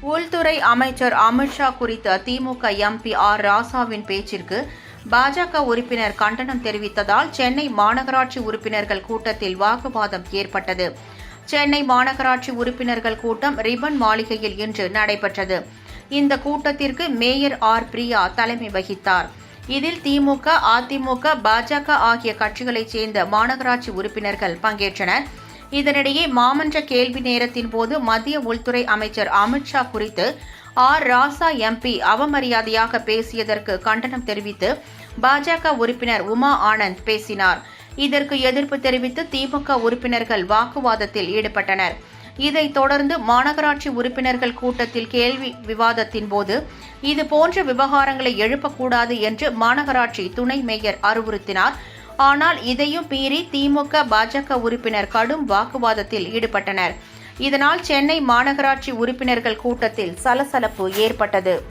உள்துறை அமைச்சர் அமித்ஷா குறித்த திமுக எம்பி ஆர் ராசாவின் பேச்சிற்கு பாஜக உறுப்பினர் கண்டனம் தெரிவித்ததால் சென்னை மாநகராட்சி உறுப்பினர்கள் கூட்டத்தில் வாக்குவாதம் ஏற்பட்டது. சென்னை மாநகராட்சி உறுப்பினர்கள் கூட்டம் ரிப்பன் மாளிகையில் இன்று நடைபெற்றது. இந்த கூட்டத்திற்கு மேயர் ஆர் பிரியா தலைமை வகித்தார். இதில் திமுக, அதிமுக, பாஜக ஆகிய கட்சிகளைச் சேர்ந்த மாநகராட்சி உறுப்பினர்கள் பங்கேற்றனர். இதனிடையே மாமன்ற கேள்வி நேரத்தின் போது மத்திய உள்துறை அமைச்சர் அமித்ஷா குறித்து ஆர் ராசா எம்பி அவமரியாதையாக பேசியதற்கு கண்டனம் தெரிவித்து பாஜக உறுப்பினர் உமா ஆனந்த் பேசினார். இதற்கு எதிர்ப்பு தெரிவித்து திமுக உறுப்பினர்கள் வாக்குவாதத்தில் ஈடுபட்டனர். இதைத் தொடர்ந்து மாநகராட்சி உறுப்பினர்கள் கூட்டத்தில் கேள்வி விவாதத்தின் போது இதுபோன்ற விவகாரங்களை எழுப்பக்கூடாது என்று மாநகராட்சி துணை மேயர் அறிவுறுத்தினார். ஆனால் இதையும் மீறி திமுக, பாஜக உறுப்பினர் கடும் வாக்குவாதத்தில் ஈடுபட்டனர். இதனால் சென்னை மாநகராட்சி உறுப்பினர்கள் கூட்டத்தில் சலசலப்பு ஏற்பட்டது.